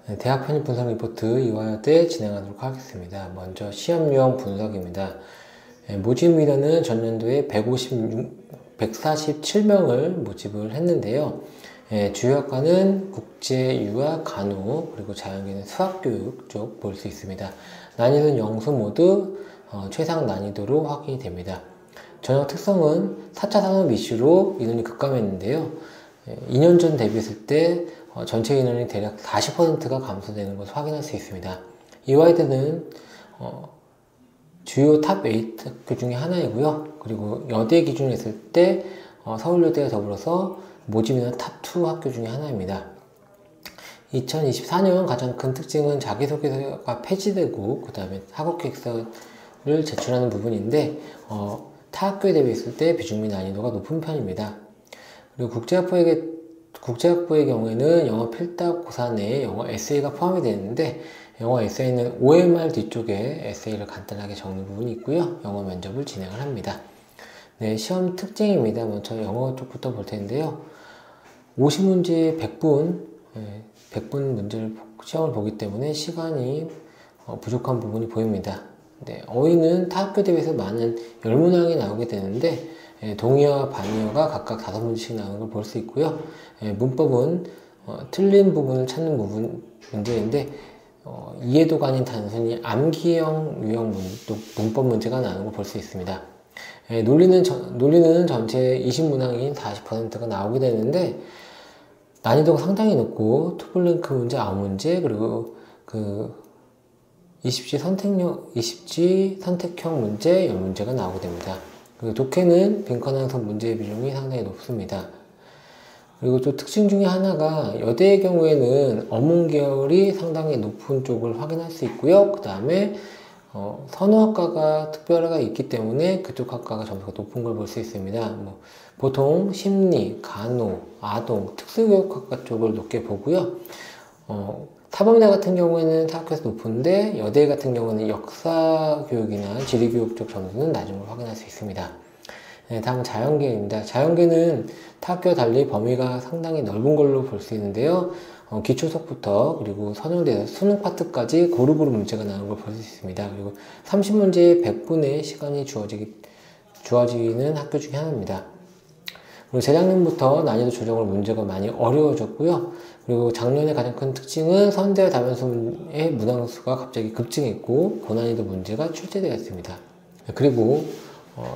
네, 대학 편입 분석 리포트 이화여대 진행하도록 하겠습니다. 먼저 시험 유형 분석입니다. 모집 인원은 전년도에 147명을 모집을 했는데요. 주요 학과는 국제, 유아, 간호, 그리고 자연계는 수학교육 쪽 볼 수 있습니다. 난이도는 영수 모두 최상 난이도로 확인이 됩니다. 전형 특성은 4차 산업 이슈로 인원이 급감했는데요. 2년 전 대비했을 때 전체 인원이 대략 40%가 감소되는 것을 확인할 수 있습니다. 이화여대는 주요 탑 8 학교 중에 하나이고요. 그리고 여대 기준으로 했을 때 서울여대와 더불어서 모집 인원 탑 2 학교 중에 하나입니다. 2024년 가장 큰 특징은 자기소개서가 폐지되고 그 다음에 학업계획서를 제출하는 부분인데 타 학교에 대비했을 때 비중 및 난이도가 높은 편입니다. 그리고 국제학부의 경우에는 영어 필답 고사 내에 영어 에세이가 포함이 되는데 영어 에세이는 OMR 뒤쪽에 에세이를 간단하게 적는 부분이 있고요. 영어 면접을 진행을 합니다. 네, 시험 특징입니다. 먼저 영어 쪽부터 볼 텐데요. 50문제 100분 문제를 시험을 보기 때문에 시간이 부족한 부분이 보입니다. 네, 어휘는 타 학교 대비해서 많은 열문항이 나오게 되는데 동의어와 반의어가 각각 5문제씩 나오는 걸 볼 수 있고요. 문법은 틀린 부분을 찾는 문제인데 이해도가 아닌 단순히 암기형 유형 문법 문제가 나오는 걸 볼 수 있습니다. 논리는 전체 20문항인 40%가 나오게 되는데 난이도가 상당히 높고 투블랭크 문제 9문제 그리고 20지 선택형 문제 10문제가 나오게 됩니다. 그리고 독해는 빈칸항선 문제의 비중이 상당히 높습니다. 그리고 또 특징 중에 하나가 여대의 경우에는 어문 계열이 상당히 높은 쪽을 확인할 수 있고요. 그 다음에 선호학과가 특별화가 있기 때문에 그쪽 학과가 점수가 높은 걸 볼 수 있습니다. 보통 심리, 간호, 아동, 특수교육학과 쪽을 높게 보고요. 사범대 같은 경우에는 사학교에서 높은데 여대 같은 경우는 역사교육이나 지리교육 쪽 점수는 낮은 걸 확인할 수 있습니다. 네, 다음은 자연계입니다. 자연계는 타 학교와 달리 범위가 상당히 넓은 걸로 볼 수 있는데요. 기초석부터 그리고 선형돼서 수능 파트까지 고루고루 문제가 나오는 걸 볼 수 있습니다. 그리고 30문제에 100분의 시간이 주어지는 학교 중에 하나입니다. 그리고 재작년부터 난이도 조정으로 문제가 많이 어려워졌고요. 그리고 작년의 가장 큰 특징은 선대와 다변수의 문항수가 갑자기 급증했고 고난이도 문제가 출제되었습니다. 그리고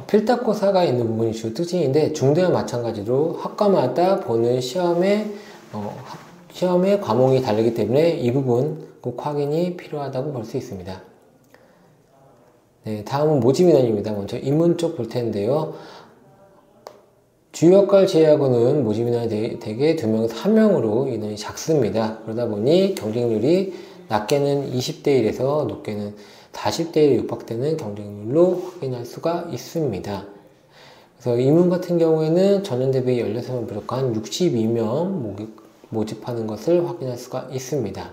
필답고사가 있는 부분이 주요 특징인데 중대와 마찬가지로 학과마다 보는 시험의 과목이 다르기 때문에 이 부분 꼭 확인이 필요하다고 볼 수 있습니다. 네, 다음은 모집 인원입니다. 먼저 인문 쪽 볼 텐데요. 주요 학과를 제외하고는 모집 인원이 대개 2명에서 1명으로 인원이 작습니다. 그러다 보니 경쟁률이 낮게는 20대 1에서 높게는 40대 1에 육박되는 경쟁률로 확인할 수가 있습니다. 그래서 인문 같은 경우에는 전년 대비 16명 부족한 62명 모집하는 것을 확인할 수가 있습니다.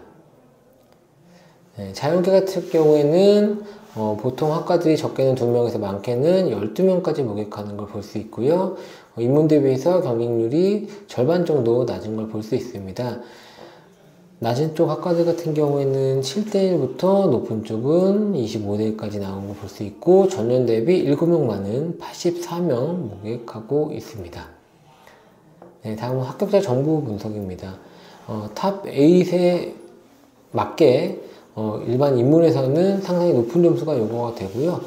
네, 자연계 같은 경우에는 보통 학과들이 적게는 2명에서 많게는 12명까지 모집하는 걸 볼 수 있고요. 인문 대비해서 경쟁률이 절반 정도 낮은 걸 볼 수 있습니다. 낮은 쪽 학과들 같은 경우에는 7대1부터 높은 쪽은 25대1까지 나온 걸 볼 수 있고 전년 대비 7명 많은 84명 모집하고 있습니다. 네, 다음은 합격자 정보 분석입니다. 탑 8에 맞게 일반 인문에서는 상당히 높은 점수가 요구가 되고요.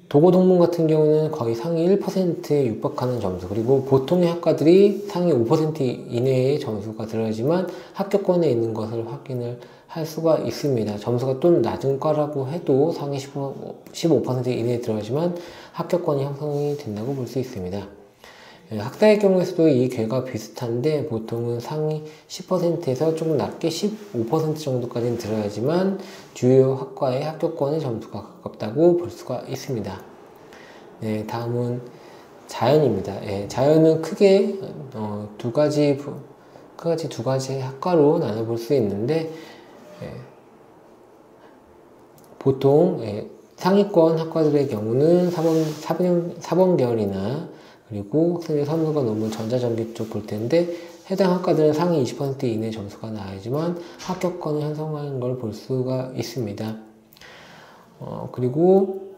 도고동문 같은 경우는 거의 상위 1%에 육박하는 점수, 그리고 보통의 학과들이 상위 5% 이내의 점수가 들어야지만 합격권에 있는 것을 확인을 할 수가 있습니다. 점수가 좀 낮은 과라고 해도 상위 15% 이내에 들어야지만 합격권이 형성이 된다고 볼 수 있습니다. 학사의 경우에서도 이 궤가 비슷한데 보통은 상위 10%에서 조금 낮게 15% 정도까지는 들어야지만 주요 학과의 합격권의 점수가 가깝다고 볼 수가 있습니다. 네, 다음은 자연입니다. 자연은 크게 두 가지 학과로 나눠볼 수 있는데 보통 상위권 학과들의 경우는 사범 계열이나 그리고 학생의 선호가 너무 전자전기 쪽 볼 텐데 해당 학과들은 상위 20% 이내 점수가 나와야지만 합격권을 형성하는 걸 볼 수가 있습니다. 그리고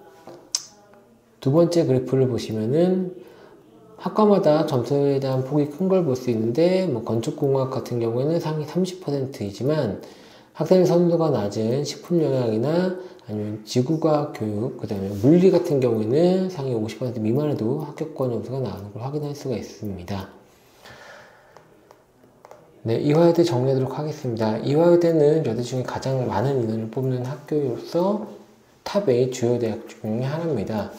두 번째 그래프를 보시면은 학과마다 점수에 대한 폭이 큰 걸 볼 수 있는데, 건축공학 같은 경우에는 상위 30%이지만 학생 선도가 낮은 식품영양이나 아니면 지구과학 교육, 그 다음에 물리 같은 경우에는 상위 50% 미만에도 합격권 점수가 나오는 걸 확인할 수가 있습니다. 네, 이화여대 정리하도록 하겠습니다. 이화여대는 여대 중에 가장 많은 인원을 뽑는 학교로서 탑8 주요 대학 중에 하나입니다.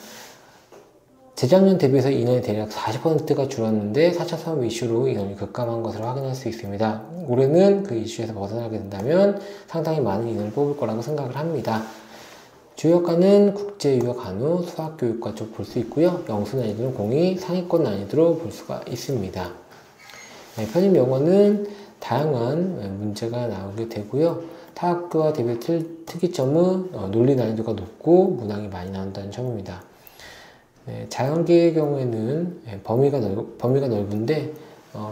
재작년 대비해서 인원이 대략 40%가 줄었는데 4차 산업 이슈로 인원이 급감한 것으로 확인할 수 있습니다. 올해는 그 이슈에서 벗어나게 된다면 상당히 많은 인원을 뽑을 거라고 생각을 합니다. 주요 학과는 국제, 유학, 한우, 수학, 교육과 쪽 볼 수 있고요. 영수 난이도는 02, 상위권 난이도로 볼 수가 있습니다. 네, 편입 영어는 다양한 문제가 나오게 되고요. 타 학교와 대비 특이점은 논리 난이도가 높고 문항이 많이 나온다는 점입니다. 네, 자연계의 경우에는 범위가 넓은데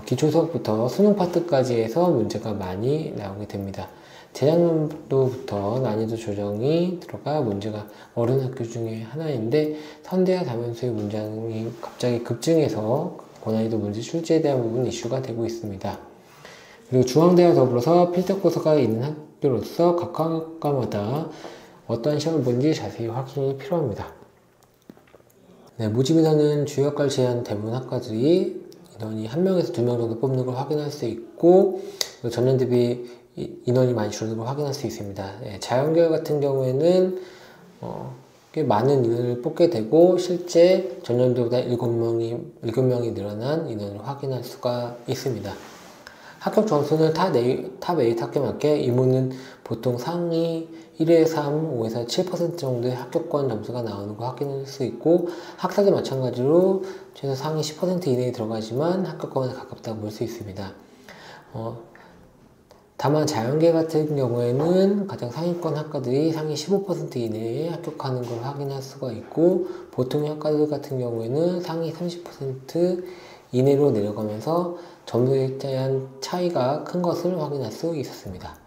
기초 수학부터 수능 파트까지 해서 문제가 많이 나오게 됩니다. 재작년도부터 난이도 조정이 들어가 문제가 어려운 학교 중에 하나인데, 선대와 다면수의 문장이 갑자기 급증해서 고난이도 문제 출제에 대한 부분 이슈가 되고 있습니다. 그리고 중앙대와 더불어서 필적고사가 있는 학교로서 각 학과마다 어떠한 시험을 보는지 자세히 확인이 필요합니다. 네, 모집인원은 주요 학과를 제외한 대부분 학과들이 인원이 1명에서 2명 정도 뽑는 걸 확인할 수 있고, 전년 대비 인원이 많이 줄어든 걸 확인할 수 있습니다. 네, 자연계열 같은 경우에는 꽤 많은 인원을 뽑게 되고, 실제 전년도보다 7명이 늘어난 인원을 확인할 수가 있습니다. 합격 점수는 탑8 학교 맞게 이문은 보통 상위 1에서 3, 5에서 7% 정도의 합격권 점수가 나오는 걸 확인할 수 있고, 학사도 마찬가지로 최소 상위 10% 이내에 들어가지만 합격권에 가깝다고 볼 수 있습니다. 다만 자연계 같은 경우에는 가장 상위권 학과들이 상위 15% 이내에 합격하는 걸 확인할 수가 있고, 보통 학과들 같은 경우에는 상위 30% 이내로 내려가면서 점수에 대한 차이가 큰 것을 확인할 수 있었습니다.